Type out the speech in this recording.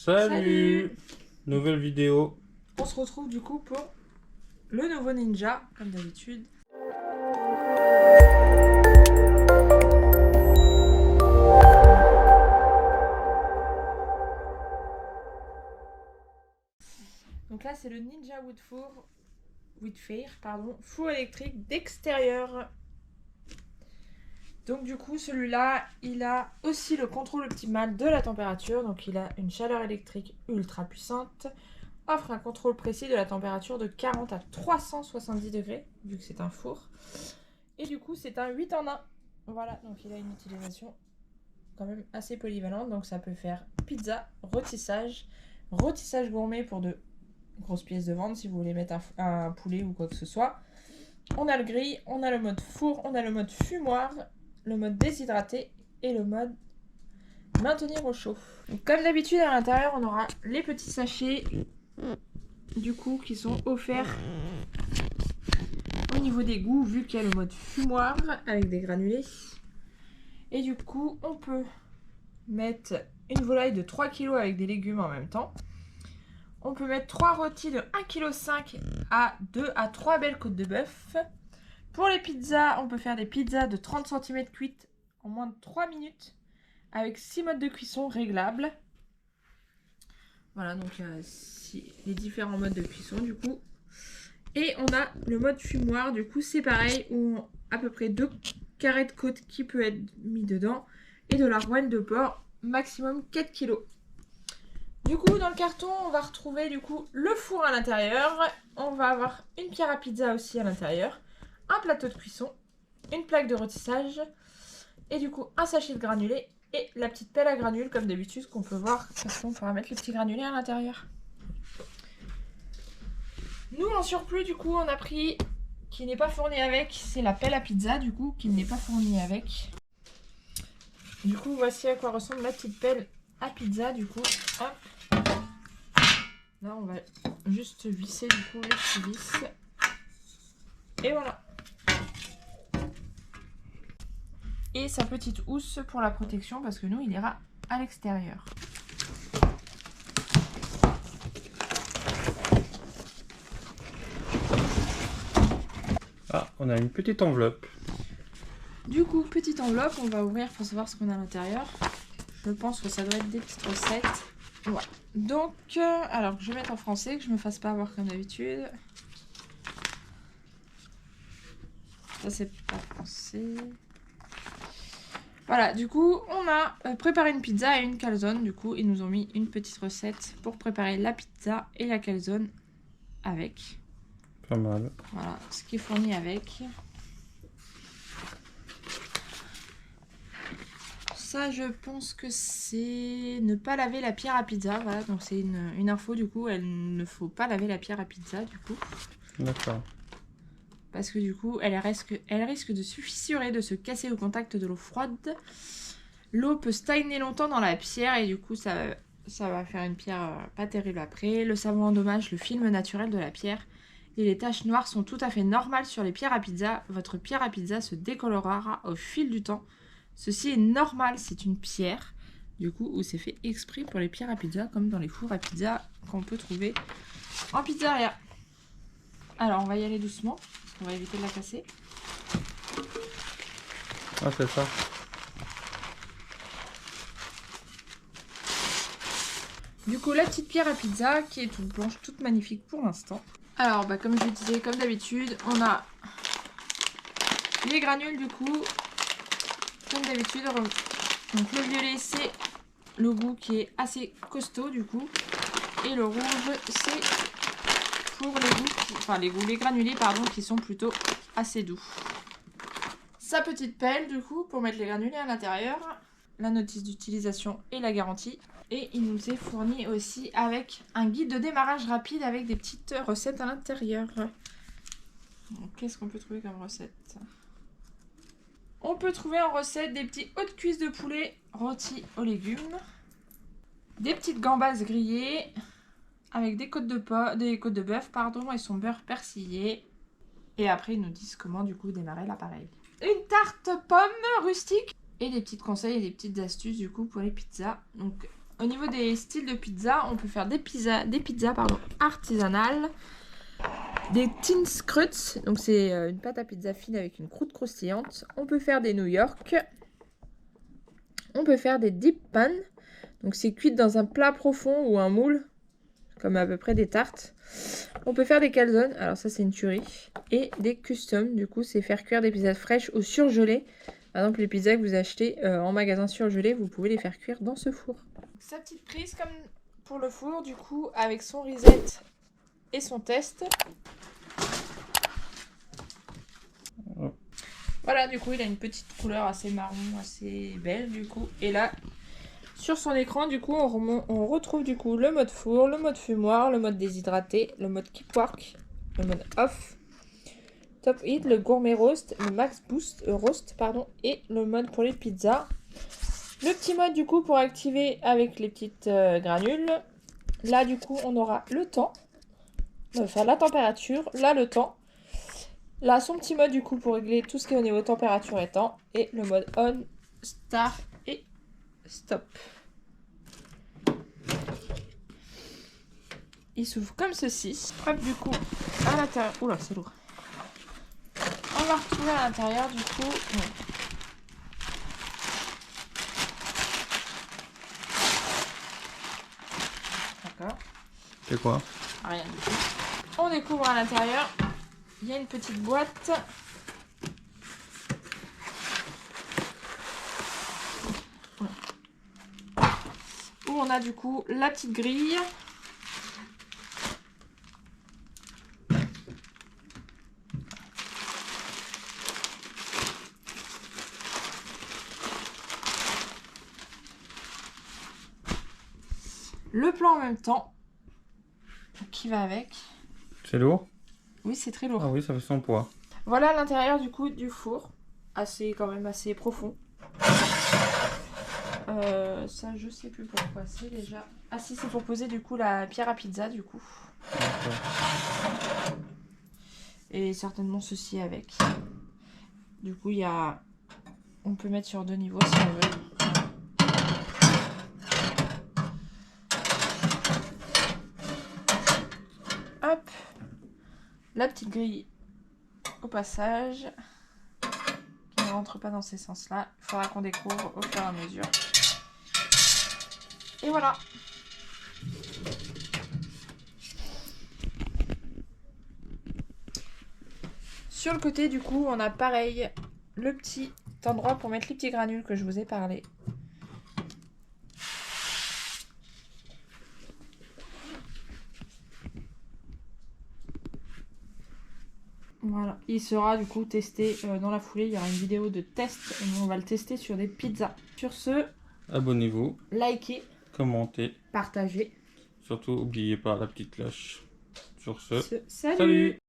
Salut. Nouvelle vidéo. On se retrouve du coup pour le nouveau Ninja, comme d'habitude. Donc là c'est le Ninja Woodfire, four électrique d'extérieur. Donc du coup celui-là il a aussi le contrôle optimal de la température. Donc il a une chaleur électrique ultra puissante, offre un contrôle précis de la température de 40 à 370 degrés vu que c'est un four. Et du coup c'est un 8 en 1. Voilà, donc il a une utilisation quand même assez polyvalente. Donc ça peut faire pizza, rôtissage gourmet pour de grosses pièces de viande si vous voulez mettre un poulet ou quoi que ce soit. On a le grill, on a le mode four, on a le mode fumoir, le mode déshydraté et le mode maintenir au chaud. Donc, comme d'habitude à l'intérieur on aura les petits sachets du coup qui sont offerts au niveau des goûts vu qu'il y a le mode fumoir avec des granulés. Et du coup on peut mettre une volaille de 3 kg avec des légumes en même temps. On peut mettre 3 rôtis de 1,5 kg à 2 à 3 belles côtes de bœuf. Pour les pizzas, on peut faire des pizzas de 30 cm cuites en moins de 3 minutes avec 6 modes de cuisson réglables. Voilà, donc les différents modes de cuisson du coup. Et on a le mode fumoir, du coup c'est pareil, où à peu près 2 carrés de côte qui peut être mis dedans et de la rouenne de porc, maximum 4 kg. Du coup dans le carton on va retrouver du coup le four à l'intérieur, on va avoir une pierre à pizza aussi à l'intérieur, un plateau de cuisson, une plaque de rôtissage et du coup un sachet de granulés et la petite pelle à granules comme d'habitude qu'on peut voir parce qu'on pourra mettre les petits granulés à l'intérieur. Nous en surplus du coup on a pris, qui n'est pas fourni avec, c'est la pelle à pizza du coup qui n'est pas fournie avec. Du coup voici à quoi ressemble la petite pelle à pizza du coup. Hop. Là on va juste visser du coup les petits vis. Et voilà. Et sa petite housse pour la protection parce que nous il ira à l'extérieur. Ah, on a une petite enveloppe. Du coup, petite enveloppe, on va ouvrir pour savoir ce qu'on a à l'intérieur. Je pense que ça doit être des petites recettes. Voilà. Donc, alors je vais mettre en français, que je me fasse pas avoir comme d'habitude. Ça c'est pas français. Voilà, du coup, on a préparé une pizza et une calzone. Du coup, ils nous ont mis une petite recette pour préparer la pizza et la calzone avec. Pas mal. Voilà, ce qui est fourni avec. Ça, je pense que c'est ne pas laver la pierre à pizza. Voilà, donc c'est une info du coup. Elle ne faut pas laver la pierre à pizza du coup. D'accord. Parce que du coup, elle risque de se fissurer, de se casser au contact de l'eau froide. L'eau peut stagner longtemps dans la pierre et du coup, ça va faire une pierre pas terrible après. Le savon endommage le film naturel de la pierre. Et les taches noires sont tout à fait normales sur les pierres à pizza. Votre pierre à pizza se décolorera au fil du temps. Ceci est normal, c'est une pierre, du coup, où c'est fait exprès pour les pierres à pizza, comme dans les fours à pizza qu'on peut trouver en pizzeria. Alors, on va y aller doucement, on va éviter de la casser. Ah, c'est ça. Du coup, la petite pierre à pizza, qui est toute blanche, toute magnifique pour l'instant. Alors, comme je disais, comme d'habitude, on a les granules, du coup, comme d'habitude. Donc le violet c'est le goût qui est assez costaud du coup. Et le rouge c'est pour les goûts, les granulés pardon, qui sont plutôt assez doux. Sa petite pelle du coup pour mettre les granulés à l'intérieur. La notice d'utilisation et la garantie. Et il nous est fourni aussi avec un guide de démarrage rapide avec des petites recettes à l'intérieur. Qu'est-ce qu'on peut trouver comme recette ? On peut trouver en recette des petits hauts de cuisse de poulet rôtis aux légumes, des petites gambas grillées avec des côtes de bœuf et son beurre persillé. Et après ils nous disent comment du coup démarrer l'appareil. Une tarte pomme rustique et des petits conseils et des petites astuces du coup pour les pizzas. Donc Au niveau des styles de pizza, on peut faire des pizzas artisanales, des Thin Struts, donc c'est une pâte à pizza fine avec une croûte croustillante. On peut faire des New York. On peut faire des Deep Pan, donc c'est cuit dans un plat profond ou un moule, comme à peu près des tartes. On peut faire des calzones, alors ça c'est une tuerie. Et des Custom, du coup c'est faire cuire des pizzas fraîches au surgelé. Par exemple les pizzas que vous achetez en magasin surgelé, vous pouvez les faire cuire dans ce four. Sa petite prise comme pour le four, du coup avec son reset et son test. Voilà, du coup, il a une petite couleur assez marron, assez belle, du coup. Et là, sur son écran, du coup, on retrouve, du coup, le mode four, le mode fumoir, le mode déshydraté, le mode keep work, le mode off, top heat, le gourmet roast, le max boost roast, pardon, et le mode pour les pizzas. Le petit mode, du coup, pour activer avec les petites granules. Là, du coup, on aura le temps. Enfin, la température, là, le temps. Là, son petit mode du coup pour régler tout ce qui est au niveau température et temps. Et le mode on, start et stop. Il s'ouvre comme ceci. Hop, du coup, à l'intérieur. Oula, c'est lourd. On va retrouver à l'intérieur du coup. D'accord. C'est quoi? Rien du tout. On découvre à l'intérieur. Il y a une petite boîte. Où on a du coup la petite grille. Le plan en même temps. Qui va avec. C'est lourd? Oui, c'est très lourd. Ah oui, ça fait son poids. Voilà l'intérieur du coup du four. Quand même assez profond. Ça je sais plus pourquoi c'est déjà. Ah si, c'est pour poser du coup la pierre à pizza du coup. Okay. Et certainement ceci avec. Du coup il y a... On peut mettre sur 2 niveaux si on veut. Hop. La petite grille au passage. Qui ne rentre pas dans ces sens-là. Il faudra qu'on découvre au fur et à mesure. Et voilà. Sur le côté, du coup, on a pareil le petit endroit pour mettre les petits granules que je vous ai parlé. Voilà, il sera du coup testé dans la foulée. Il y aura une vidéo de test et on va le tester sur des pizzas. Sur ce, Abonnez-vous, likez, commentez, partagez. surtout n'oubliez pas la petite cloche. Sur ce, Salut. salut!